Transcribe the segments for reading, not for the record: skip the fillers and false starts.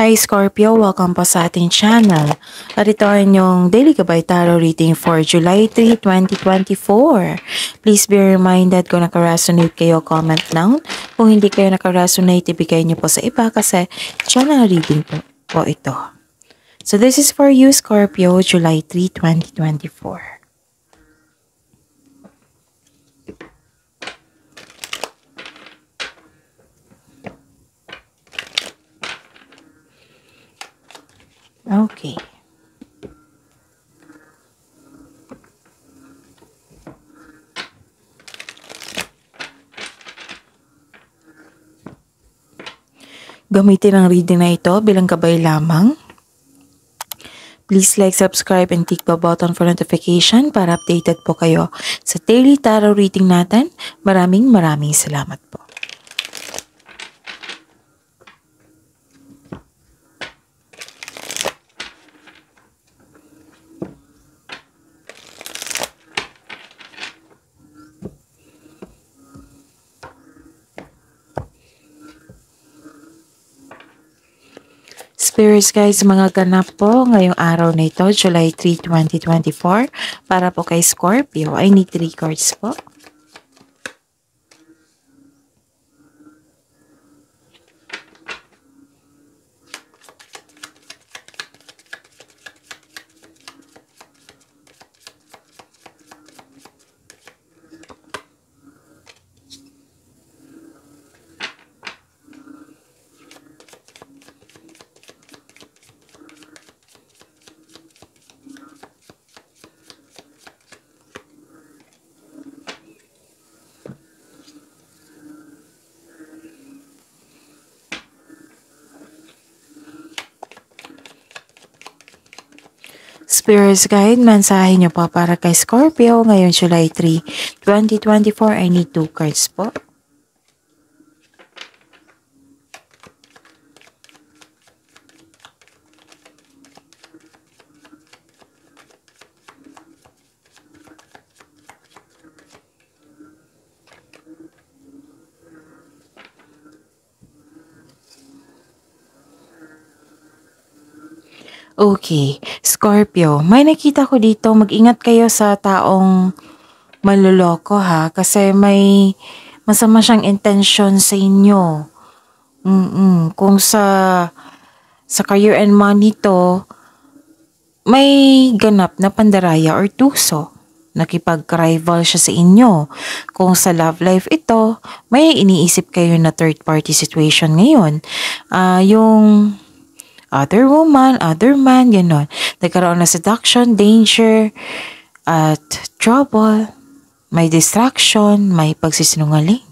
Hi Scorpio, welcome po sa ating channel. At ito ay inyong Daily Gabay Tarot reading for July 3, 2024. Please be reminded kung naka-resonate kayo, comment down. Kung hindi kayo naka-resonate, ibigay niyo po sa iba kasi channel reading po ito. So this is for you Scorpio, July 3, 2024. Okay. Gamitin ang reading na ito bilang gabay lamang. Please like, subscribe, and click the button for notification para updated po kayo sa daily tarot reading natin. Maraming salamat po. Spirits guys, mga ganap po ngayong araw na ito, July 3, 2024. Para po kay Scorpio, I need 3 cards po. Spirits Guide, mensahe nyo po para kay Scorpio ngayong July 3, 2024. I need 2 cards po. Okay, Scorpio, may nakita ko dito, mag-ingat kayo sa taong maluloko ha, kasi may masama siyang intention sa inyo. Kung sa career and money to, may ganap na pandaraya or tuso. Nakipag-rival siya sa inyo. Kung sa love life ito, may iniisip kayo na third party situation ngayon. Yung other woman, other man, gano'n. Nagkaroon na seduction, danger, at trouble. May distraction, may pagsisinungaling.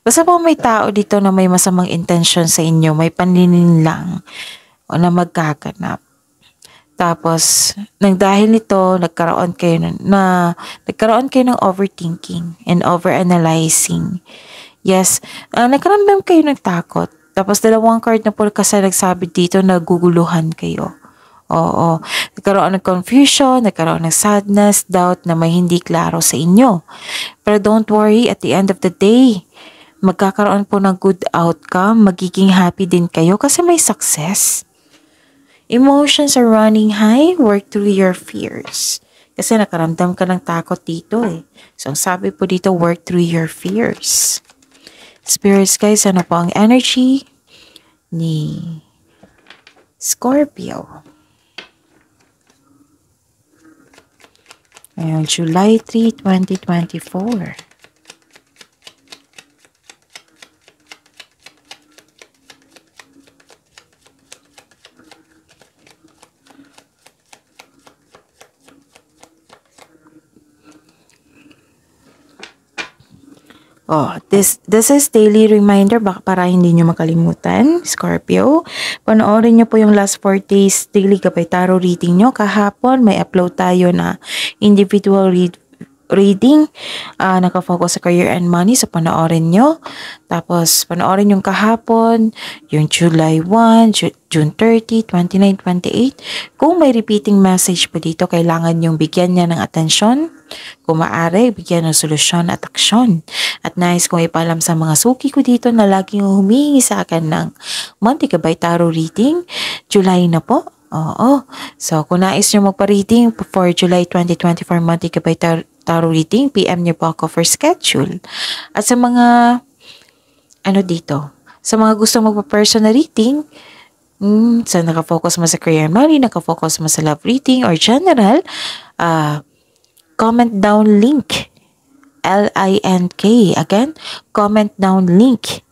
Basta po may tao dito na may masamang intention sa inyo, may panlinin lang o na magkaganap. Tapos, dahil nito, nagkaroon kayo ng overthinking and overanalyzing. Yes, nagkaramdam kayo ng takot. Tapos 2 card na po kasi nagsabi dito na guguluhan kayo. Oo. Nagkaroon ng confusion, nagkaroon ng sadness, doubt na may hindi klaro sa inyo. Pero don't worry, at the end of the day, magkakaroon po ng good outcome, magiging happy din kayo kasi may success. Emotions are running high, work through your fears. Kasi nakaramdam ka ng takot dito eh. So ang sabi po dito, work through your fears. Spirits guys, ano po ang energy ni Scorpio? Ngayon, July 3, 2024. Oh, this is daily reminder para hindi nyo makalimutan, Scorpio. Panoorin nyo po yung last 4 days daily gabay tarot reading nyo. Kahapon may upload tayo na individual reading. Nakafocus sa career and money. So panoorin nyo. Tapos panoorin yung kahapon, yung July 1, June 30, 29, 28. Kung may repeating message po dito, kailangan yung bigyan niya ng atensyon. Kung maaari, bigyan ng solusyon at aksyon. At nais kong ipaalam sa mga suki ko dito na laging humingi sa akin ng Monte Gabay Tarot reading. July na po. Oo. So, kung nais nyo magpa-reading for July 2024 Monte Gabay Tarot reading, PM nyo po ako for schedule. At sa mga, sa mga gusto magpa-personal reading, so nakafocus mo sa career and money, nakafocus mo sa love reading or general, comment down link, LINK. Again, comment down link.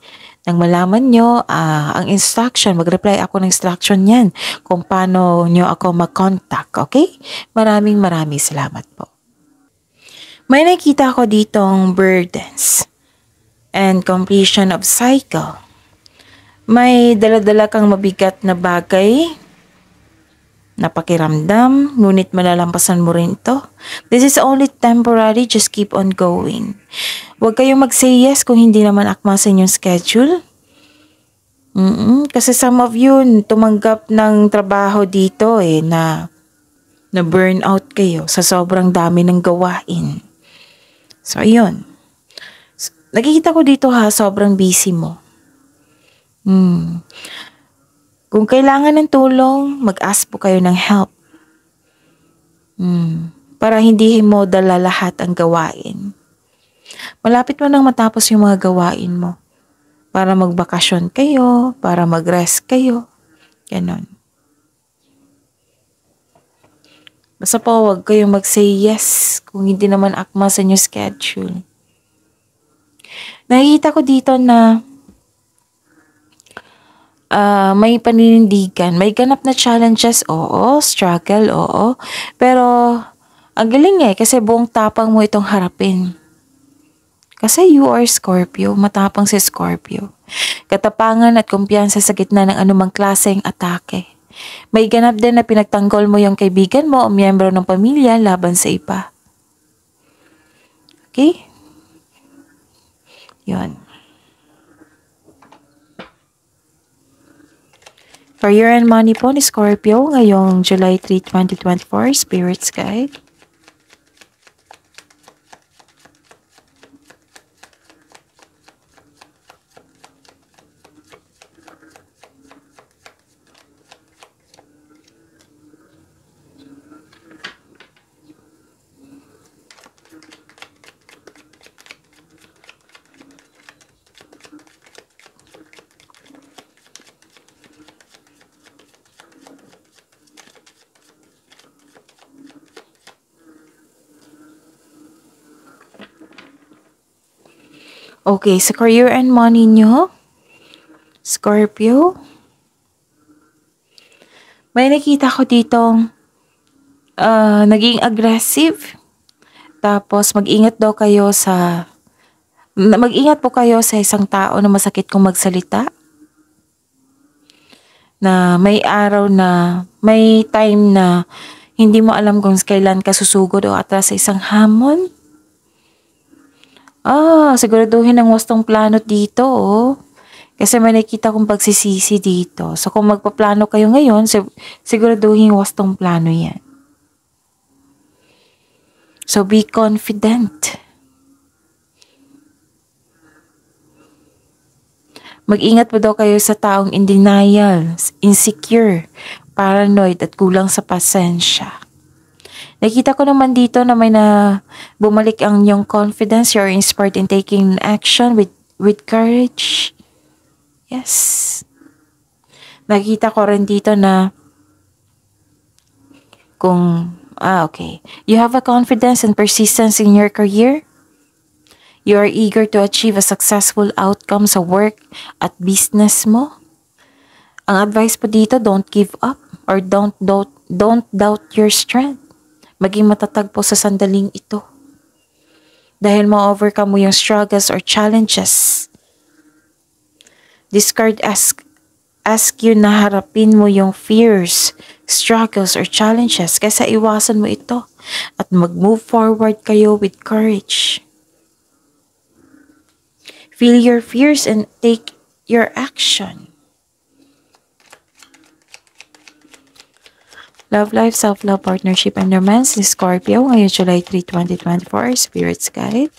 Nang malaman nyo ang instruction, mag-reply ako ng instruction yan kung paano nyo ako mag-contact, okay? Maraming salamat po. May nakita ko ditong burdens and completion of cycle. May dala-dala kang mabigat na bagay na pakiramdam, ngunit malalampasan mo rin ito. This is only temporary, just keep on going. Huwag kayong mag-say yes kung hindi naman akma sa inyong schedule. Kasi some of you tumanggap ng trabaho dito na burn out kayo sa sobrang dami ng gawain. So, ayun. Nakikita ko dito sobrang busy mo. Kung kailangan ng tulong, mag-ask po kayo ng help. Para hindi mo dala lahat ang gawain. Malapit mo nang matapos yung mga gawain mo. Para magbakasyon kayo, para mag-rest kayo. Ganon. Basta po, huwag kayong mag-say yes kung hindi naman akma sa inyong schedule. Nakikita ko dito na may paninindigan, may ganap na challenges, oo, struggle, oo. Pero, ang galing kasi buong tapang mo itong harapin. Kasi you are Scorpio, matapang si Scorpio. Katapangan at kumpiyansa sa gitna ng anumang klaseng atake. May ganap din na pinagtanggol mo yung kaibigan mo o miyembro ng pamilya laban sa iba. Okay? Yun. Career and money po ni Scorpio ngayong July 3, 2024, Spirits Guide. Okay, sa career and money nyo, Scorpio, may nakita ko ditong naging aggressive. Tapos mag-ingat po kayo sa isang tao na masakit kung magsalita. Na may araw na, may time na hindi mo alam kung kailan ka susugod o atras sa isang hamon. Siguraduhin ang wastong plano dito, Kasi may nakita kong pagsisisi dito. So, kung magpaplano kayo ngayon, siguraduhin wastong plano yan. So, be confident. Mag-ingat po daw kayo sa taong in denial, insecure, paranoid at kulang sa pasensya. Nakita ko naman dito na may bumalik ang inyong confidence. You're inspired in taking action with courage. Yes. Nakita ko rin dito na okay. You have a confidence and persistence in your career. You are eager to achieve a successful outcome sa work at business mo. Ang advice po dito, don't give up or don't doubt your strength. Maging matatag po sa sandaling ito. Dahil ma-overcome mo yung struggles or challenges. This card ask you na harapin mo yung fears, struggles, or challenges kaysa iwasan mo ito at mag-move forward kayo with courage. Feel your fears and take your action. Love life, self-love, partnership, and romance ni Scorpio ngayong July 3, 2024. Spirits Guide.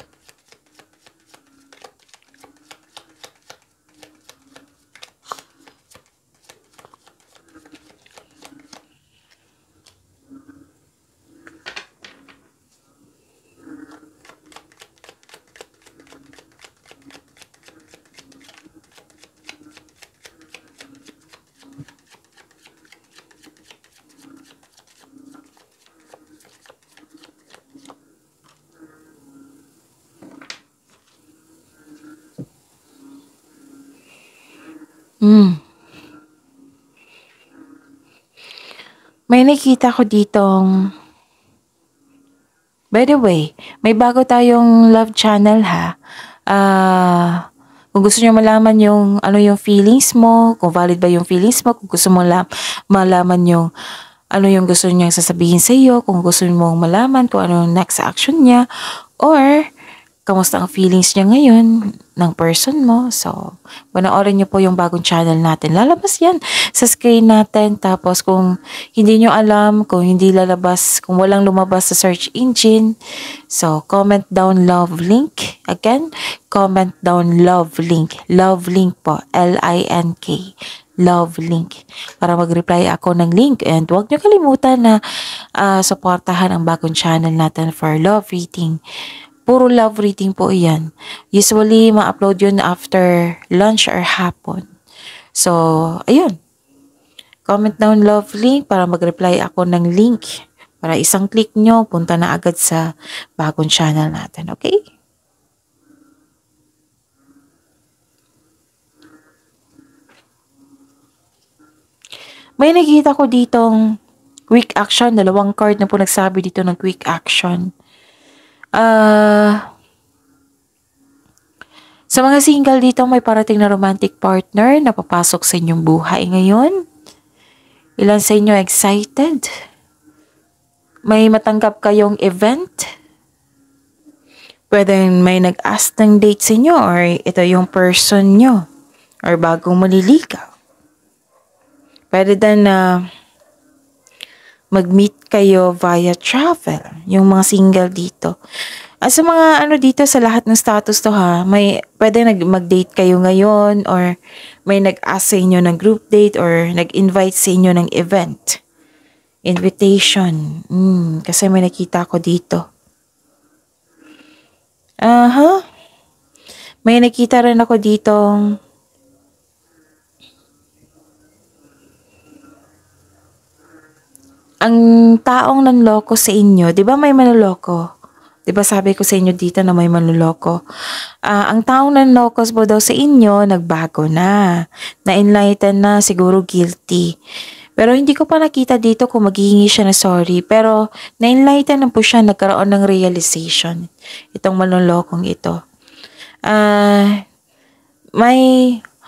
May nakita ko ditong, by the way, may bago tayong love channel ha. Kung gusto niyo malaman yung ano yung feelings mo, kung valid ba yung feelings mo, kung gusto mo malaman yung ano yung gusto niyang sasabihin sa iyo, kung gusto mong malaman kung ano yung next action niya, or kamusta ang feelings niya ngayon ng person mo. So, panoorin niyo po yung bagong channel natin. Lalabas yan sa screen natin. Tapos kung hindi niyo alam, kung hindi lalabas, kung walang lumabas sa search engine, so comment down love link. Again, comment down love link. Love link po. L-I-N-K. Love link. Para mag-reply ako ng link. And huwag niyo kalimutan na supportahan ang bagong channel natin for love reading. Puro love reading po iyan. Usually, ma-upload yun after lunch or hapon. So, ayun. Comment down love link para mag-reply ako ng link. Para isang click nyo, punta na agad sa bagong channel natin. Okay? May nakita ko ditong quick action. 2 card na po nagsabi dito ng quick action. Sa mga single dito, may parating na romantic partner na papasok sa inyong buhay ngayon. Ilan sa inyo excited? May matanggap kayong event? Pwede may nag-ask ng date sa inyo or ito yung person nyo or bagong maliligaw. Pwede din na mag-meet kayo via travel, yung mga single dito. Sa mga ano dito, sa lahat ng status to ha, may pwede mag-date kayo ngayon or may nag-ask sa inyo ng group date or nag-invite sa inyo ng event. Invitation. Kasi may nakita ko dito. May nakita rin ako ditong ang taong nanloko sa inyo, 'di ba may manloloko? 'Di ba sabi ko sa inyo dito na may manloloko? Ang taong nanloko po daw sa inyo, nagbago na. Na-enlighten na, siguro guilty. Pero hindi ko pa nakita dito kung maghihingi siya na sorry. Pero na-enlighten na po siya, nagkaroon ng realization. Itong manlolokong ito.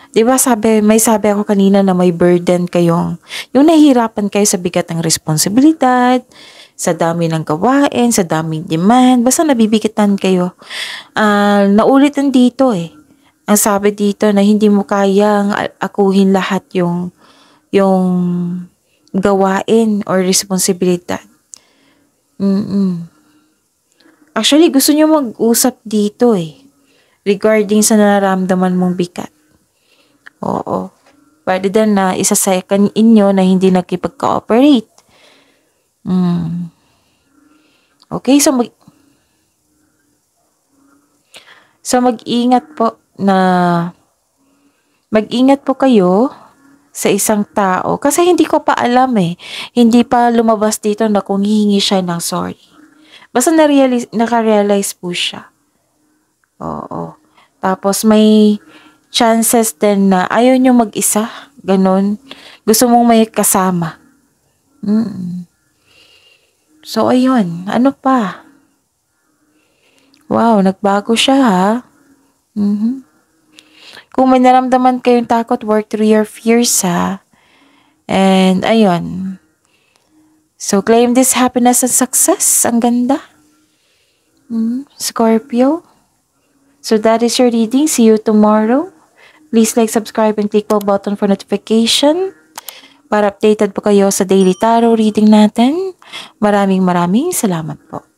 Di ba may sabi ako kanina na may burden kayong, yung nahihirapan kayo sa bigat ng responsibilidad, sa dami ng gawain, sa daming demand, basta nabibigitan kayo. Naulitan dito eh. Ang sabi dito na hindi mo kayang akuhin lahat yung gawain or responsibilidad. Actually, gusto niyo mag-usap dito eh. Regarding sa nararamdaman mong bigat. Oo. Pwede din na isa sa inyo na hindi nakipag-cooperate. Okay, so mag-ingat po mag-ingat po kayo sa isang tao. Kasi hindi ko pa alam eh. Hindi pa lumabas dito na kung hihingi siya ng sorry. Basta naka-realize po siya. Oo. Tapos may chances din na ayaw nyo mag-isa. Ganon. Gusto mong may kasama. So, ayun. Ano pa? Wow, nagbago siya ha. Kung may naramdaman kayong takot, work through your fears ha. And, ayun. So, claim this happiness and success. Ang ganda. Scorpio. So, that is your reading. See you tomorrow. Please like, subscribe, and click bell button for notification. para updated po kayo sa daily tarot reading natin. Maraming salamat po.